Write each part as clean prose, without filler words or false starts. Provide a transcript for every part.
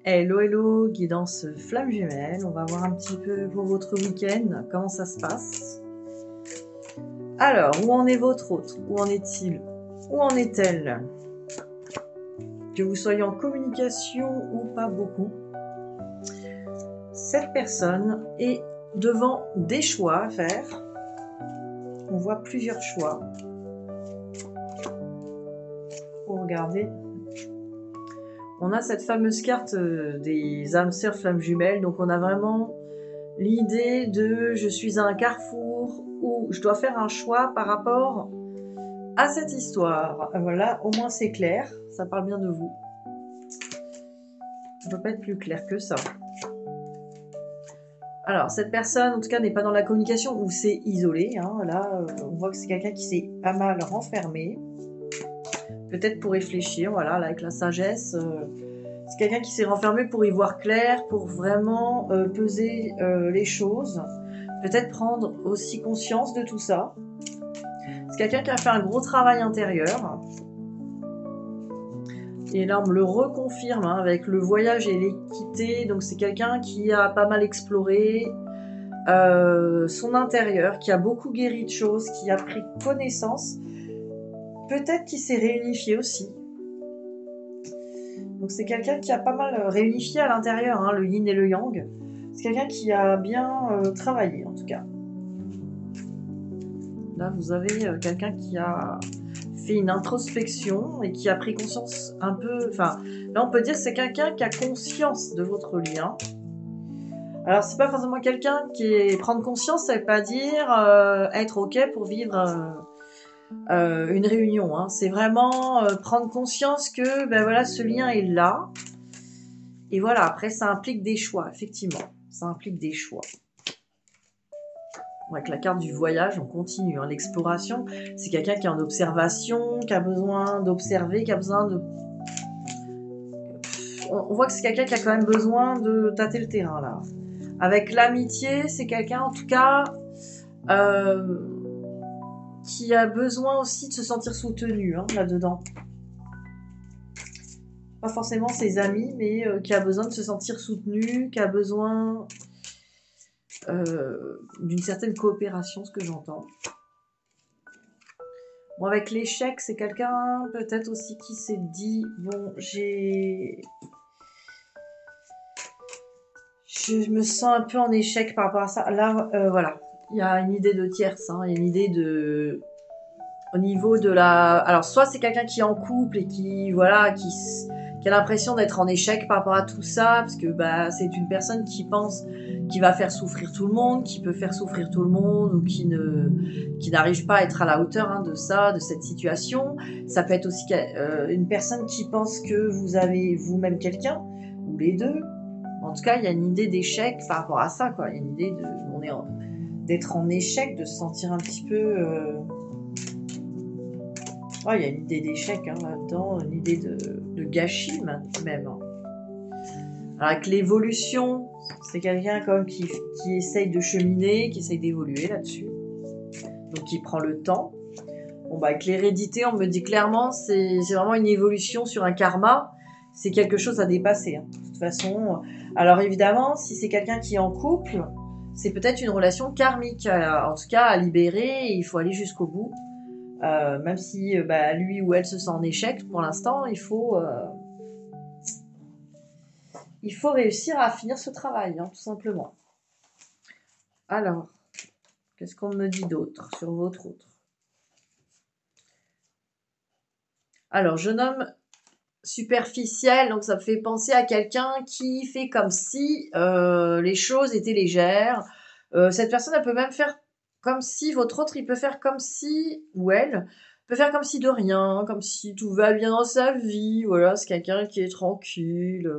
Hello, hello, guidance flamme jumelle. On va voir un petit peu pour votre week-end, comment ça se passe. Alors, où en est votre autre? Où en est-il? Où en est-elle? Que vous soyez en communication ou pas beaucoup, cette personne est devant des choix à faire. On voit plusieurs choix. Pour regarder. On a cette fameuse carte des âmes sœurs flammes jumelles. Donc on a vraiment l'idée de je suis à un carrefour où je dois faire un choix par rapport à cette histoire. Voilà, au moins c'est clair, ça parle bien de vous. Ça ne peut pas être plus clair que ça. Alors, cette personne, en tout cas, n'est pas dans la communication ou c'est isolé. Hein. Là, on voit que c'est quelqu'un qui s'est pas mal renfermé. Peut-être pour réfléchir, voilà, là, avec la sagesse. C'est quelqu'un qui s'est renfermé pour y voir clair, pour vraiment peser les choses. Peut-être prendre aussi conscience de tout ça. C'est quelqu'un qui a fait un gros travail intérieur. Et là, on me le reconfirme hein, avec le voyage et l'équité. Donc, c'est quelqu'un qui a pas mal exploré son intérieur, qui a beaucoup guéri de choses, qui a pris connaissance. Peut-être qu'il s'est réunifié aussi. Donc, c'est quelqu'un qui a pas mal réunifié à l'intérieur, hein, le yin et le yang. C'est quelqu'un qui a bien travaillé, en tout cas. Là, vous avez quelqu'un qui a fait une introspection et qui a pris conscience un peu... Enfin, là, on peut dire que c'est quelqu'un qui a conscience de votre lien. Alors, c'est pas forcément quelqu'un qui est... Prendre conscience, ça veut pas dire être OK pour vivre une réunion. Hein. C'est vraiment prendre conscience que ben voilà, ce lien est là. Et voilà, après, ça implique des choix, effectivement. Ça implique des choix. Avec la carte du voyage, on continue. Hein. L'exploration, c'est quelqu'un qui est en observation, qui a besoin d'observer, qui a besoin de... On voit que c'est quelqu'un qui a quand même besoin de tâter le terrain, là. Avec l'amitié, c'est quelqu'un, en tout cas, qui a besoin aussi de se sentir soutenu, hein, là-dedans. Pas forcément ses amis, mais qui a besoin de se sentir soutenu, qui a besoin d'une certaine coopération, ce que j'entends. Bon, avec l'échec, c'est quelqu'un peut-être aussi qui s'est dit bon, je me sens un peu en échec par rapport à ça. Là, voilà, il y a une idée de tierce, hein, il y a une idée de au niveau de la. Alors, soit c'est quelqu'un qui est en couple et qui voilà, qui a l'impression d'être en échec par rapport à tout ça, parce que bah c'est une personne qui pense qui va faire souffrir tout le monde, qui peut faire souffrir tout le monde, ou qui n'arrive pas à être à la hauteur hein, de ça, de cette situation. Ça peut être aussi une personne qui pense que vous avez vous-même quelqu'un, ou les deux. En tout cas, il y a une idée d'échec par rapport à ça, quoi. Il y a une idée d'être en échec, de se sentir un petit peu. Oh, il y a une idée d'échec hein, là-dedans, une idée de gâchis même. Alors avec l'évolution, c'est quelqu'un quand même qui essaye de cheminer, qui essaye d'évoluer là-dessus. Donc qui prend le temps. Bon bah avec l'hérédité, on me dit clairement, c'est vraiment une évolution sur un karma. C'est quelque chose à dépasser. Hein. De toute façon, alors évidemment, si c'est quelqu'un qui est en couple, c'est peut-être une relation karmique. En tout cas, à libérer, et il faut aller jusqu'au bout. Même si bah, lui ou elle se sent en échec pour l'instant, il faut réussir à finir ce travail, hein, tout simplement. Alors, qu'est-ce qu'on me dit d'autre sur votre autre? Alors, jeune homme superficiel, donc ça me fait penser à quelqu'un qui fait comme si les choses étaient légères. Cette personne, elle peut même faire comme si, votre autre, il peut faire comme si, ou elle, peut faire comme si de rien, comme si tout va bien dans sa vie. Voilà, c'est quelqu'un qui est tranquille,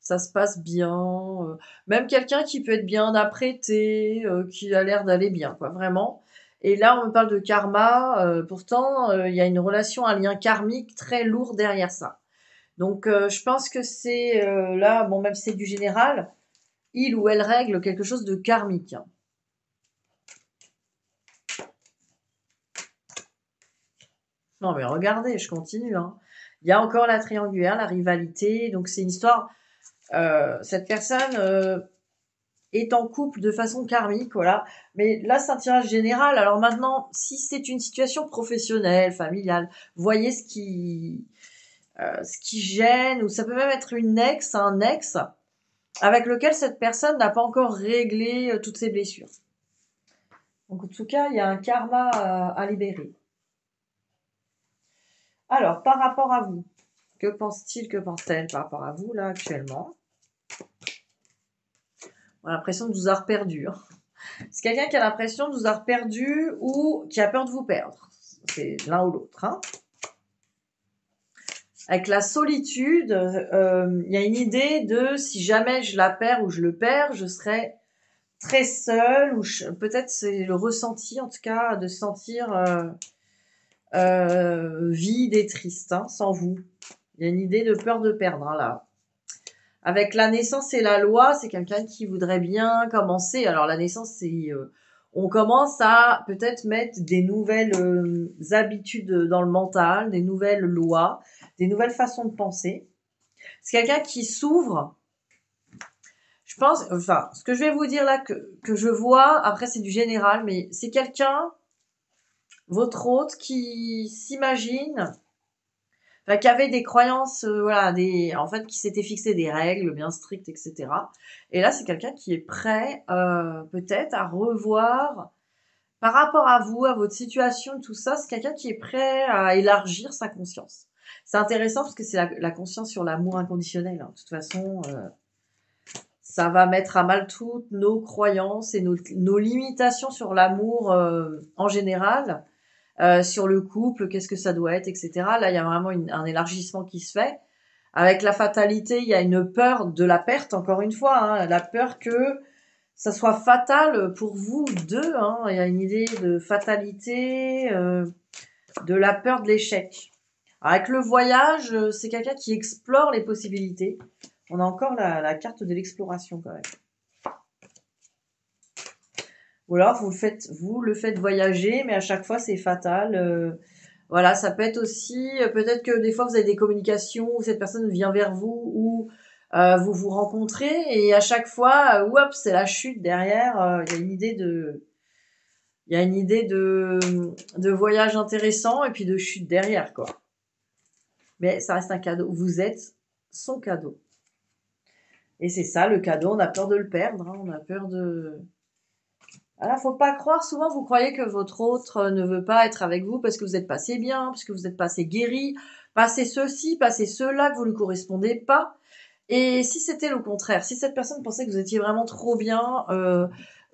ça se passe bien. Même quelqu'un qui peut être bien apprêté, qui a l'air d'aller bien, quoi, vraiment. Et là, on me parle de karma. Pourtant, il y a une relation, un lien karmique très lourd derrière ça. Donc, je pense que c'est là, bon, même si c'est du général, il ou elle règle quelque chose de karmique. Hein. Non, mais regardez, je continue. Hein. Il y a encore la triangulaire, la rivalité. Donc, c'est une histoire Cette personne est en couple de façon karmique, voilà. Mais là, c'est un tirage général. Alors maintenant, si c'est une situation professionnelle, familiale, voyez ce qui gêne, ou ça peut même être un ex, avec lequel cette personne n'a pas encore réglé toutes ses blessures. Donc en tout cas, il y a un karma à libérer. Alors, par rapport à vous, que pense-t-il, que pense-t-elle par rapport à vous, là, actuellement? On a l'impression de vous avoir perdu. Hein. C'est quelqu'un qui a l'impression de vous avoir perdu ou qui a peur de vous perdre. C'est l'un ou l'autre. Hein. Avec la solitude, il y a une idée de si jamais je la perds ou je le perds, je serai très seule, ou peut-être c'est le ressenti en tout cas de se sentir vide et triste, hein, sans vous. Il y a une idée de peur de perdre, hein, là. Avec la naissance et la loi, c'est quelqu'un qui voudrait bien commencer. Alors la naissance, c'est on commence à peut-être mettre des nouvelles habitudes dans le mental, des nouvelles lois, des nouvelles façons de penser. C'est quelqu'un qui s'ouvre. Je pense, enfin, ce que je vais vous dire là, que je vois, après c'est du général, mais c'est quelqu'un, votre hôte, qui s'imagine, enfin, qui avait des croyances, voilà, en fait, qui s'était fixé des règles bien strictes, etc. Et là, c'est quelqu'un qui est prêt, peut-être, à revoir, par rapport à vous, à votre situation, tout ça, c'est quelqu'un qui est prêt à élargir sa conscience. C'est intéressant parce que c'est la conscience sur l'amour inconditionnel. Hein. De toute façon, ça va mettre à mal toutes nos croyances et nos limitations sur l'amour en général. Sur le couple, qu'est-ce que ça doit être, etc. Là, il y a vraiment un élargissement qui se fait. Avec la fatalité, il y a une peur de la perte, encore une fois, hein, la peur que ça soit fatal pour vous deux. Hein. Il y a une idée de fatalité, de la peur de l'échec. Avec le voyage, c'est quelqu'un qui explore les possibilités. On a encore la carte de l'exploration quand même. Ou alors vous le faites voyager, mais à chaque fois c'est fatal. Voilà, ça peut être aussi, peut-être que des fois vous avez des communications où cette personne vient vers vous, ou vous vous rencontrez, et à chaque fois, hop, c'est la chute derrière. Il y a une idée de voyage intéressant et puis de chute derrière, quoi. Mais ça reste un cadeau. Vous êtes son cadeau. Et c'est ça, le cadeau, on a peur de le perdre, hein, on a peur de... Alors, faut pas croire, souvent vous croyez que votre autre ne veut pas être avec vous parce que vous êtes pas assez bien, parce que vous êtes pas assez guéri, pas assez ceci, pas assez cela, que vous lui correspondez pas. Et si c'était le contraire, si cette personne pensait que vous étiez vraiment trop bien,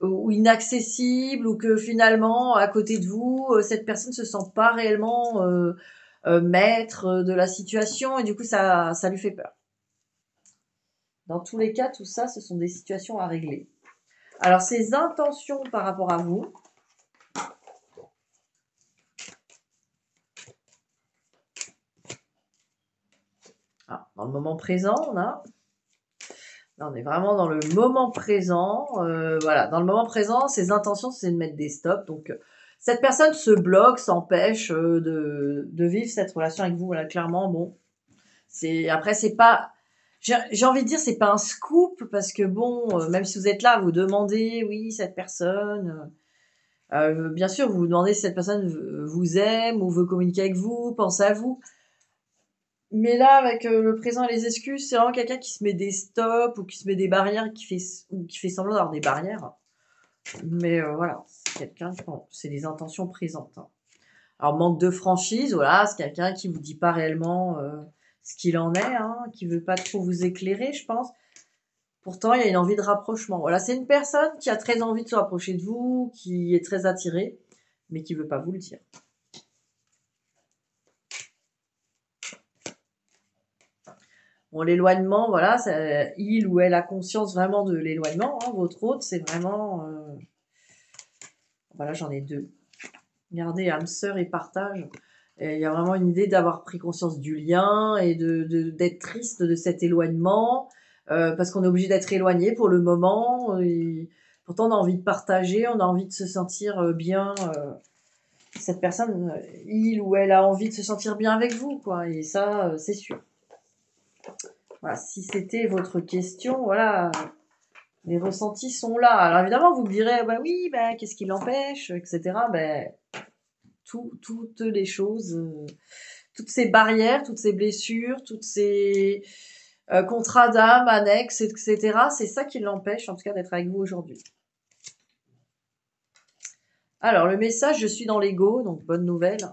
ou inaccessible, ou que finalement, à côté de vous, cette personne se sent pas réellement maître de la situation, et du coup ça lui fait peur. Dans tous les cas, tout ça, ce sont des situations à régler. Alors, ses intentions par rapport à vous. Ah, dans le moment présent, là, on est vraiment dans le moment présent. Voilà, dans le moment présent, ses intentions, c'est de mettre des stops. Donc, cette personne se bloque, s'empêche de vivre cette relation avec vous. Voilà, clairement, bon. Après, c'est pas... J'ai envie de dire, c'est pas un scoop, parce que bon, même si vous êtes là, vous demandez, oui, cette personne... bien sûr, vous vous demandez si cette personne vous aime ou veut communiquer avec vous, pense à vous. Mais là, avec le présent et les excuses, c'est vraiment quelqu'un qui se met des stops ou qui se met des barrières, ou qui fait semblant d'avoir des barrières. Mais voilà, c'est quelqu'un, c'est des intentions présentes. Hein. Alors, manque de franchise, voilà, c'est quelqu'un qui vous dit pas réellement ce qu'il en est, hein, qui veut pas trop vous éclairer, je pense. Pourtant, il y a une envie de rapprochement. Voilà, c'est une personne qui a très envie de se rapprocher de vous, qui est très attirée, mais qui veut pas vous le dire. Bon, l'éloignement, voilà, il ou elle a conscience vraiment de l'éloignement. Hein, votre hôte, c'est vraiment... Voilà, j'en ai deux. Regardez, âme sœur et partage. Et il y a vraiment une idée d'avoir pris conscience du lien et d'être triste de cet éloignement, parce qu'on est obligé d'être éloigné pour le moment. Et pourtant, on a envie de partager, on a envie de se sentir bien. Cette personne, il ou elle a envie de se sentir bien avec vous, quoi. Et ça, c'est sûr. Voilà, si c'était votre question, voilà, les ressentis sont là. Alors évidemment, vous me direz, bah oui, bah, qu'est-ce qui l'empêche, etc. Ben, toutes les choses, toutes ces barrières, toutes ces blessures, toutes ces contrats d'âme, annexes, etc. C'est ça qui l'empêche, en tout cas, d'être avec vous aujourd'hui. Alors, le message, je suis dans l'ego, donc bonne nouvelle.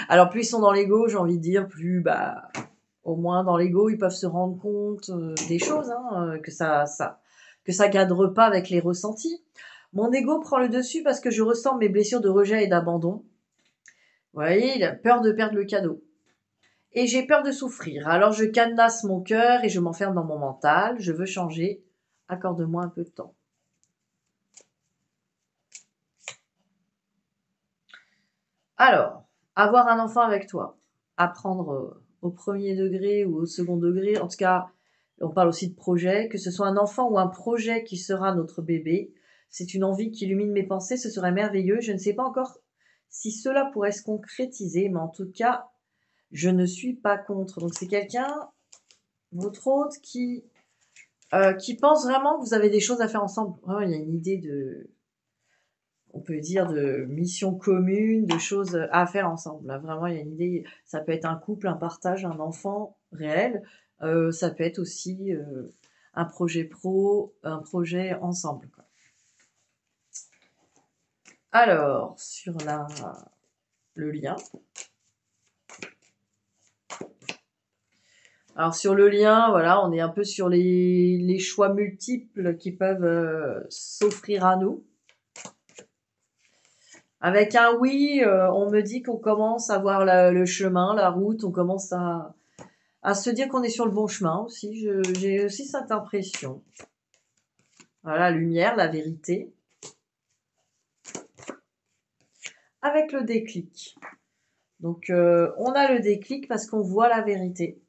Alors, plus ils sont dans l'ego, j'ai envie de dire, plus, bah, au moins dans l'ego, ils peuvent se rendre compte des choses, hein, que ça cadre pas avec les ressentis. Mon ego prend le dessus parce que je ressens mes blessures de rejet et d'abandon. Vous voyez, il a peur de perdre le cadeau. Et j'ai peur de souffrir. Alors je cadenasse mon cœur et je m'enferme dans mon mental. Je veux changer. Accorde-moi un peu de temps. Alors, avoir un enfant avec toi, apprendre au premier degré ou au second degré, en tout cas, on parle aussi de projet, que ce soit un enfant ou un projet qui sera notre bébé, c'est une envie qui illumine mes pensées, ce serait merveilleux. Je ne sais pas encore si cela pourrait se concrétiser, mais en tout cas, je ne suis pas contre. Donc c'est quelqu'un, votre hôte, qui pense vraiment que vous avez des choses à faire ensemble. Vraiment, il y a une idée de, on peut dire, de mission commune, de choses à faire ensemble. Là, vraiment, il y a une idée. Ça peut être un couple, un partage, un enfant réel. Ça peut être aussi un projet pro, un projet ensemble, quoi. Alors, sur le lien. Alors sur le lien, voilà, on est un peu sur les choix multiples qui peuvent s'offrir à nous. Avec un oui, on me dit qu'on commence à voir le chemin, la route, on commence à se dire qu'on est sur le bon chemin aussi. J'ai aussi cette impression. Voilà, la lumière, la vérité. Avec le déclic. Donc on a le déclic parce qu'on voit la vérité.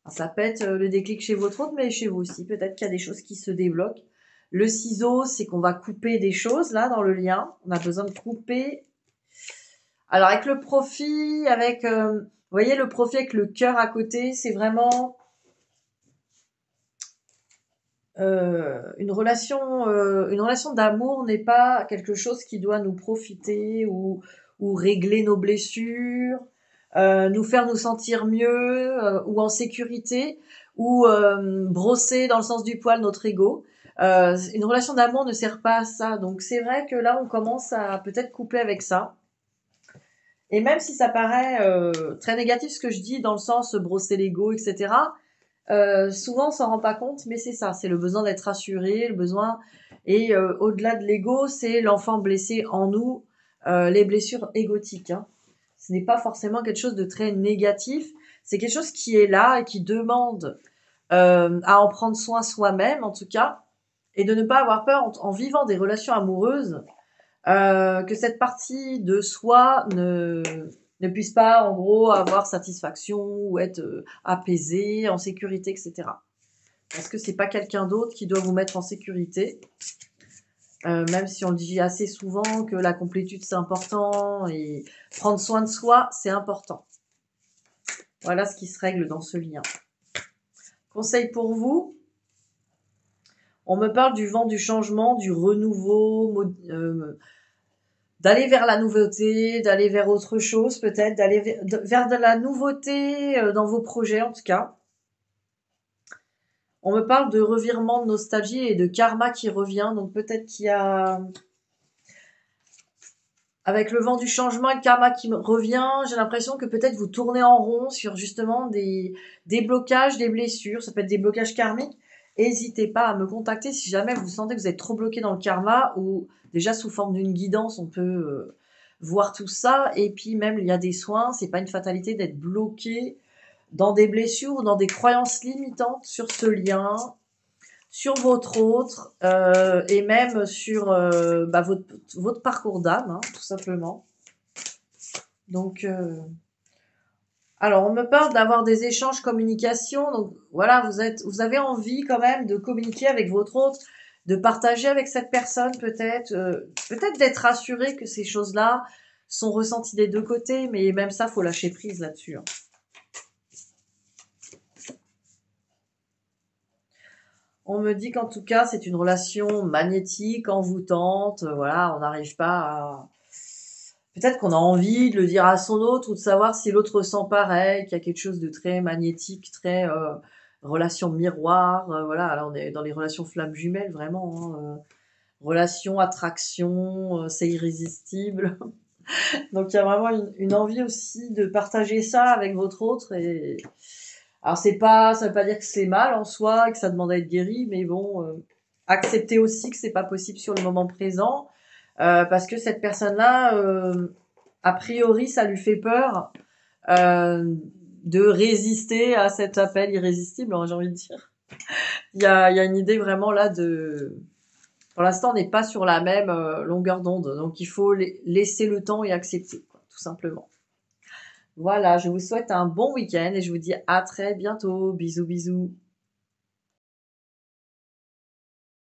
Alors, ça peut être le déclic chez votre autre, mais chez vous aussi. Peut-être qu'il y a des choses qui se débloquent. Le ciseau, c'est qu'on va couper des choses là dans le lien. On a besoin de couper. Alors avec le profit, avec, vous voyez le profit avec le cœur à côté, c'est vraiment une relation d'amour n'est pas quelque chose qui doit nous profiter ou régler nos blessures, nous faire nous sentir mieux ou en sécurité ou brosser dans le sens du poil notre ego. Une relation d'amour ne sert pas à ça. Donc c'est vrai que là on commence à peut-être couper avec ça. Et même si ça paraît très négatif ce que je dis dans le sens brosser l'ego, etc. Souvent on s'en rend pas compte, mais c'est ça, c'est le besoin d'être rassuré, le besoin, et au-delà de l'ego, c'est l'enfant blessé en nous, les blessures égotiques, hein. Ce n'est pas forcément quelque chose de très négatif, c'est quelque chose qui est là et qui demande à en prendre soin soi-même en tout cas, et de ne pas avoir peur en vivant des relations amoureuses, que cette partie de soi ne puisse pas, en gros, avoir satisfaction ou être apaisé, en sécurité, etc. Parce que c'est pas quelqu'un d'autre qui doit vous mettre en sécurité, même si on le dit assez souvent que la complétude c'est important et prendre soin de soi c'est important. Voilà ce qui se règle dans ce lien. Conseil pour vous. On me parle du vent du changement, du renouveau, d'aller vers la nouveauté, d'aller vers autre chose peut-être, d'aller vers de la nouveauté dans vos projets en tout cas. On me parle de revirement de nostalgie et de karma qui revient, donc peut-être qu'il y a, avec le vent du changement et le karma qui revient, j'ai l'impression que peut-être vous tournez en rond sur justement des blocages, des blessures, ça peut être des blocages karmiques. N'hésitez pas à me contacter si jamais vous sentez que vous êtes trop bloqué dans le karma, ou déjà sous forme d'une guidance, on peut voir tout ça. Et puis même, il y a des soins, c'est pas une fatalité d'être bloqué dans des blessures ou dans des croyances limitantes sur ce lien, sur votre autre, et même sur votre parcours d'âme, hein, tout simplement. Donc, alors on me parle d'avoir des échanges, communication. Donc voilà, vous avez envie quand même de communiquer avec votre autre, de partager avec cette personne peut-être d'être rassuré que ces choses-là sont ressentis des deux côtés, mais même ça, faut lâcher prise là-dessus, hein. On me dit qu'en tout cas, c'est une relation magnétique, envoûtante. Voilà, on n'arrive pas à... Peut-être qu'on a envie de le dire à son autre ou de savoir si l'autre ressent pareil, qu'il y a quelque chose de très magnétique, très relation miroir. Voilà, là, on est dans les relations flammes jumelles, vraiment, hein, relation, attraction, c'est irrésistible. Donc, il y a vraiment une envie aussi de partager ça avec votre autre et alors c'est pas, ça veut pas dire que c'est mal en soi, que ça demande à être guéri, mais bon, accepter aussi que c'est pas possible sur le moment présent, parce que cette personne-là, a priori, ça lui fait peur de résister à cet appel irrésistible, hein, j'ai envie de dire. Il y a une idée vraiment là de, pour l'instant, on n'est pas sur la même longueur d'onde, donc il faut laisser le temps et accepter, quoi, tout simplement. Voilà, je vous souhaite un bon week-end et je vous dis à très bientôt. Bisous, bisous.